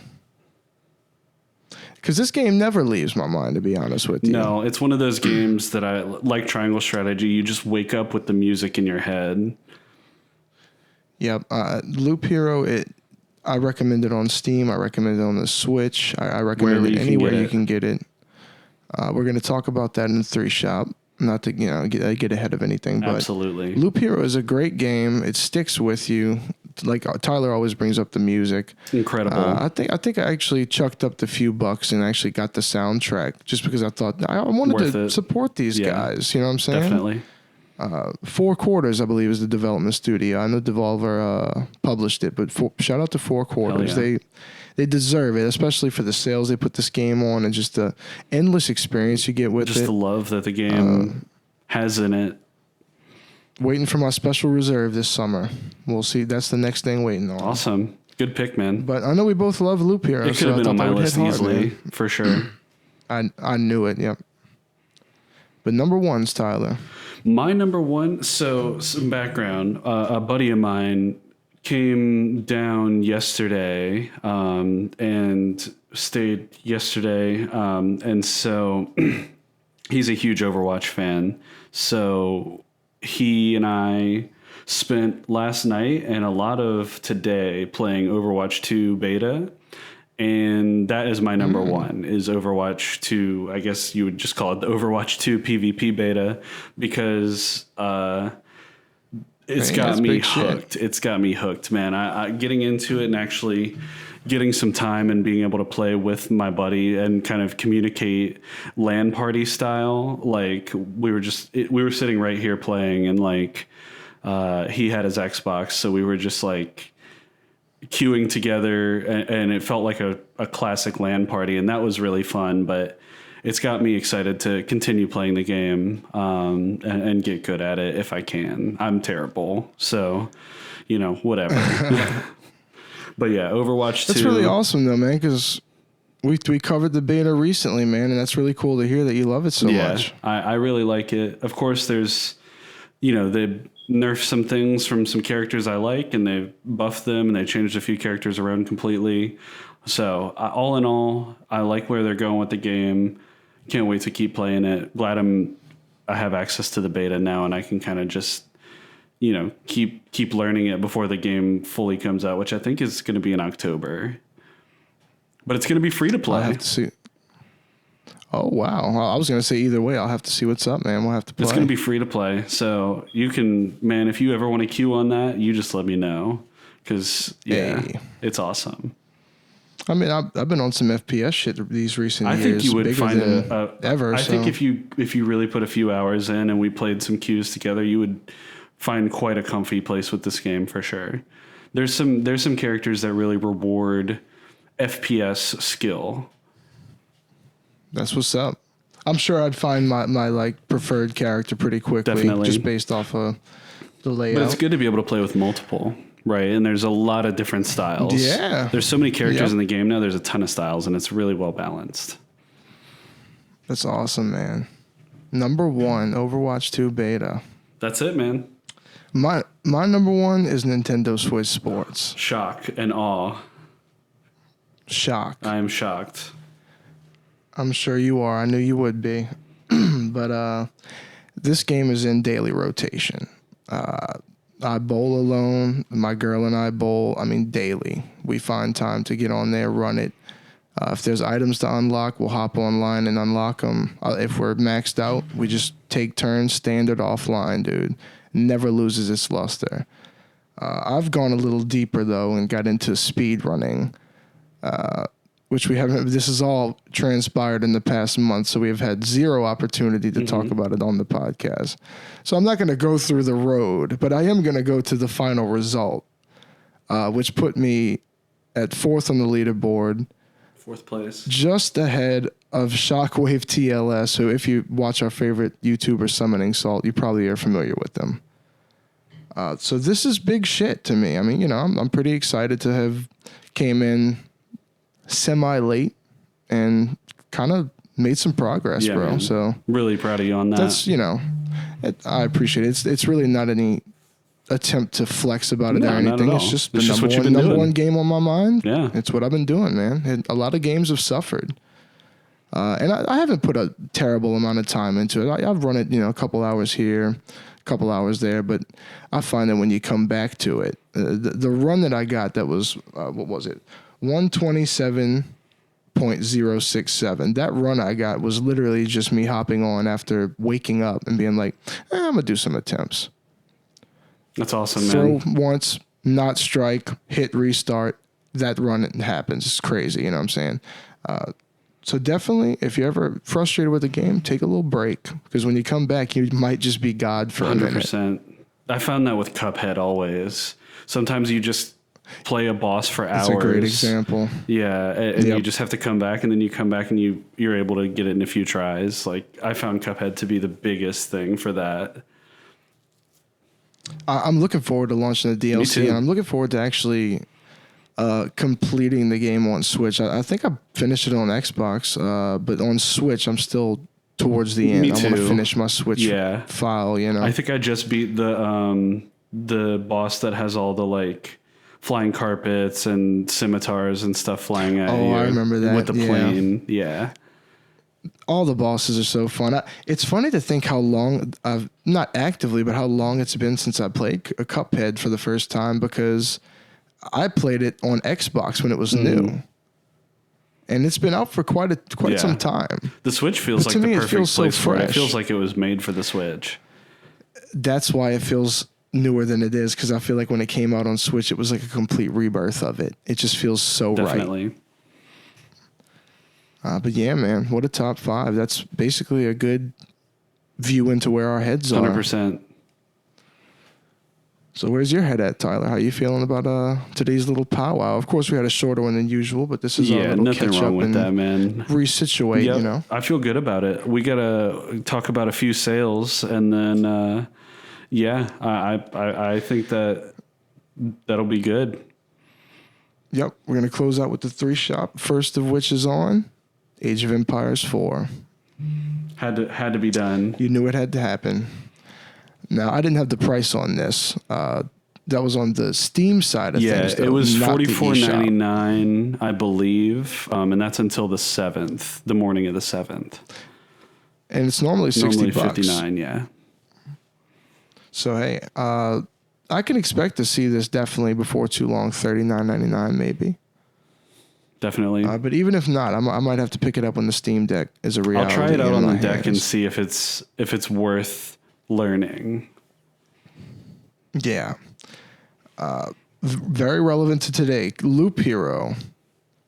Because this game never leaves my mind, to be honest with you. No, it's one of those games that I like. Triangle Strategy. You just wake up with the music in your head. Yep. Loop Hero, I recommend it on Steam. I recommend it on the Switch. I recommend Wherever it you can anywhere get you it. can get it. We're going to talk about that in the 3 shop. Not to get ahead of anything, but Absolutely. Loop Hero is a great game. It sticks with you. Like Tyler always brings up the music. Incredible. I think I actually chucked up the few bucks and actually got the soundtrack just because I thought I wanted Worth to it. support these guys. You know what I'm saying? Definitely. 4 Quarters, I believe, is the development studio. I know Devolver published it, but shout out to 4 Quarters. Yeah. They deserve it, especially for the sales they put this game on and just the endless experience you get with Just it. the love that the game has in it. Waiting for my special reserve this summer. We'll see. That's the next thing waiting on. Awesome. Good pick, man. But I know we both love Loop Hero. It could have been on my list easily, man. for sure. I knew it, yep. But number 1's Tyler. My number 1, so some background. A buddy of mine came down yesterday and stayed yesterday. And so he's a huge Overwatch fan. So he and I spent last night and a lot of today playing Overwatch 2 beta. And that is my number 1 is Overwatch 2. I guess you would just call it the Overwatch 2 PvP beta because it's got me hooked. It's got me hooked, man. I getting into it and actually getting some time and being able to play with my buddy and kind of communicate LAN party style. Like we were sitting right here playing and like he had his Xbox, so we were just like queuing together and it felt like a classic LAN party, and that was really fun. But it's got me excited to continue playing the game and get good at it if I can. I'm terrible, so whatever. But yeah, Overwatch 2. That's really awesome though, man, because we covered the beta recently, man, and that's really cool to hear that you love it so much. I really like it. Of course, there's they nerfed some things from some characters I like, and they buffed them, and they changed a few characters around completely. So all in all, I like where they're going with the game. Can't wait to keep playing it. Glad I have access to the beta now, and I can kind of just keep learning it before the game fully comes out, which I think is going to be in October. But it's going to be free to play. I'll have to see. Oh, wow. Well, I was going to say either way, I'll have to see what's up, man. We'll have to play. It's going to be free to play. So you can, man, if you ever want to queue on that, you just let me know. Because, it's awesome. I mean, I've been on some FPS shit these recent years. I think you would find ever. I think if you really put a few hours in and we played some queues together, you would find quite a comfy place with this game for sure. There's some characters that really reward FPS skill. That's what's up. I'm sure I'd find my like preferred character pretty quickly, Definitely. just based off of the layout. But it's good to be able to play with multiple, right? And there's a lot of different styles. Yeah. There's so many characters in the game now. There's a ton of styles, and it's really well balanced. That's awesome, man. Number 1, Overwatch 2 beta. That's it, man. My number 1 is Nintendo Switch Sports. Shock and awe. Shock. I am shocked. I'm sure you are. I knew you would be. But this game is in daily rotation. I bowl alone. My girl and I bowl, daily. We find time to get on there, run it. If there's items to unlock, we'll hop online and unlock them. If we're maxed out, we just take turns, standard offline, dude. Never loses its luster. I've gone a little deeper, though, and got into speed running. Which we haven't. This has all transpired in the past month, so we have had zero opportunity to talk about it on the podcast. So I'm not going to go through the road, but I am going to go to the final result, which put me at 4th on the leaderboard. 4th place. Just ahead of Shockwave TLS, who, if you watch our favorite YouTuber, Summoning Salt, you probably are familiar with them. So this is big shit to me. I'm pretty excited to have came in semi-late and kind of made some progress, bro. Man. So really proud of you on that. That's, I appreciate it. It's really not any attempt to flex about it or anything. Not at all. It's just It's the number one game on my mind. Yeah. It's what I've been doing, man. And a lot of games have suffered. And I haven't put a terrible amount of time into it. I've run it, a couple hours here, a couple hours there, but I find that when you come back to it, the run that I got, that was, what was it? 127.067. That run I got was literally just me hopping on after waking up and being like, I'm going to do some attempts. That's awesome, Throw man. once, not strike, hit restart. That run happens. It's crazy, you know what I'm saying? So definitely, if you're ever frustrated with a game, take a little break. Because when you come back, you might just be God for 100%. a minute. I found that with Cuphead always. Sometimes you just play a boss for hours. That's a great example. Yeah, and you just have to come back, and then you come back and you're able to get it in a few tries. Like, I found Cuphead to be the biggest thing for that. I'm looking forward to launching the DLC. Me too. And I'm looking forward to actually completing the game on Switch. I think I finished it on Xbox, but on Switch, I'm still towards the end. Me I want to too. finish my Switch file, you know. I think I just beat the boss that has all the, like, flying carpets and scimitars and stuff flying at you. Oh, I remember that. With the plane. Yeah. All the bosses are so fun. It's funny to think how long I've, not actively, but how long it's been since I played a Cuphead for the first time, because I played it on Xbox when it was new. And it's been out for quite some time. The Switch feels but like the me, perfect feels place so for it. It fresh. feels like it was made for the Switch. That's why it feels newer than it is, because I feel like when it came out on Switch, it was like a complete rebirth of it. It just feels so Definitely. right. But yeah, man, what a top 5. That's basically a good view into where our heads are. 100%. So where's your head at, Tyler? How you feeling about today's little powwow? Of course, we had a shorter one than usual, but this is our little nothing catch wrong up with and that, man. resituate, Yep, you know? I feel good about it. We got to talk about a few sales, and then, I think that'll be good. Yep, we're going to close out with the 3 shop, first of which is on Age of Empires 4. Had to be done. You knew it had to happen. Now, I didn't have the price on this. That was on the Steam side of things. Yeah, it was $44.99, I believe, and that's until the 7th, the morning of the 7th. And it's normally $60. 59, yeah. So, hey, I can expect to see this definitely before too long, $39.99 maybe. Definitely. But even if not, I might have to pick it up when the Steam Deck is a reality. I'll try it out on the deck and hands. see if it's worth learning. Yeah. Very relevant to today. Loop Hero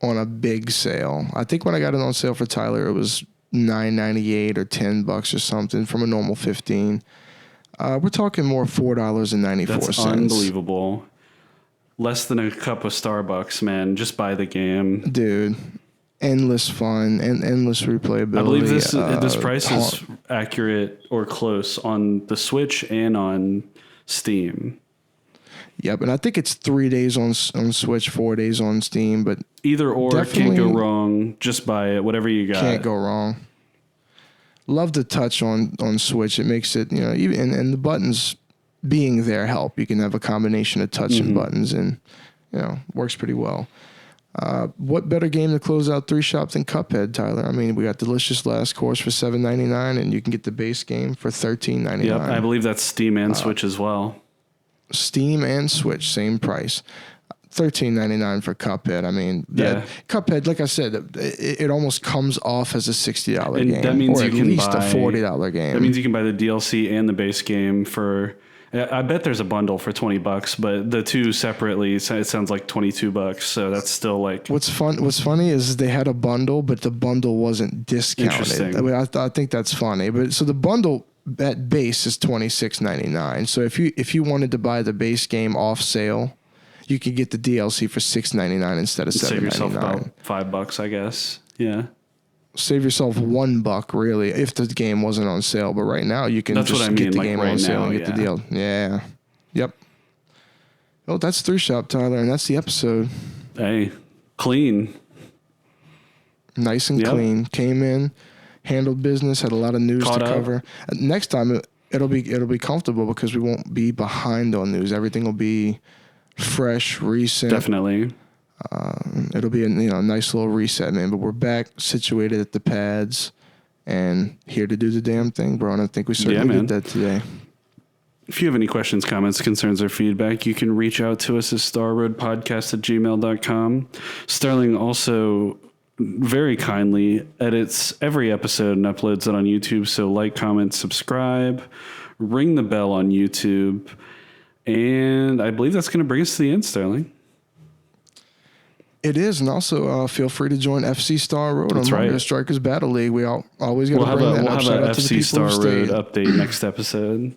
on a big sale. I think when I got it on sale for Tyler, it was $9.98 or $10 or something from a normal $15. We're talking more $4.94. That's unbelievable. Less than a cup of Starbucks, man. Just buy the game, dude. Endless fun and endless replayability. I believe this price is accurate or close on the Switch and on Steam. Yep, and I think it's 3 days on Switch, 4 days on Steam, but either or, can't go wrong. Just buy it, whatever you got. Can't go wrong. Love the touch on Switch. It makes it, you know, even and the buttons being there help. You can have a combination of touch and buttons, and you know, works pretty well. What better game to close out 3 shop than Cuphead, Tyler? I mean, we got Delicious Last Course for $7.99, and you can get the base game for $13.99. Yep, I believe that's Steam and Switch as well. Steam and Switch, same price. $13.99 for Cuphead. I mean, Cuphead, like I said, it almost comes off as a $60 game. That means or you at can least buy a $40 game. That means you can buy the DLC and the base game for. I bet there's a bundle for $20, but the two separately, it sounds like $22. So that's still like. What's funny is they had a bundle, but the bundle wasn't discounted. Interesting. I mean, I think that's funny. But so the bundle at base is $26.99. So if you wanted to buy the base game off sale, you could get the DLC for $6.99 instead of $7.99. Save yourself about $5, I guess. Yeah. Save yourself $1 really if the game wasn't on sale. But right now you can get the game on sale and get the deal. Yeah. Yep. Well, that's 3 shop, Tyler, and that's the episode. Hey, clean. Nice and clean. Came in, handled business, had a lot of news to cover. Next time it'll be comfortable because we won't be behind on news. Everything will be fresh, recent. Definitely. It'll be a nice little reset, man. But we're back, situated at the pads, and here to do the damn thing, bro. And I think we certainly did that today. If you have any questions, comments, concerns, or feedback, you can reach out to us at starroadpodcast@gmail.com. Sterling also very kindly edits every episode and uploads it on YouTube. So like, comment, subscribe, ring the bell on YouTube. And I believe that's going to bring us to the end, Sterling. It is, and also feel free to join FC Star Road on Mario Strikers Battle League. We always got to bring that up. Shout out to the FC people Star who Road stayed. update next episode.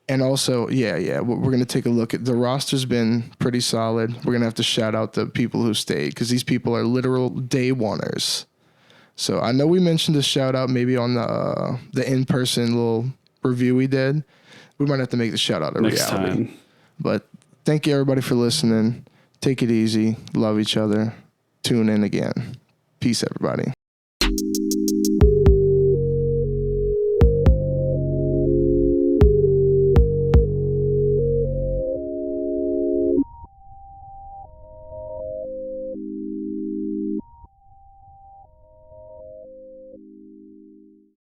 And also, we're going to take a look at the roster's been pretty solid. We're going to have to shout out the people who stayed because these people are literal day oneers. So I know we mentioned a shout out maybe on the in-person little review we did. We might have to make the shout out a next reality. time. But thank you everybody for listening. Take it easy. Love each other. Tune in again. Peace, everybody.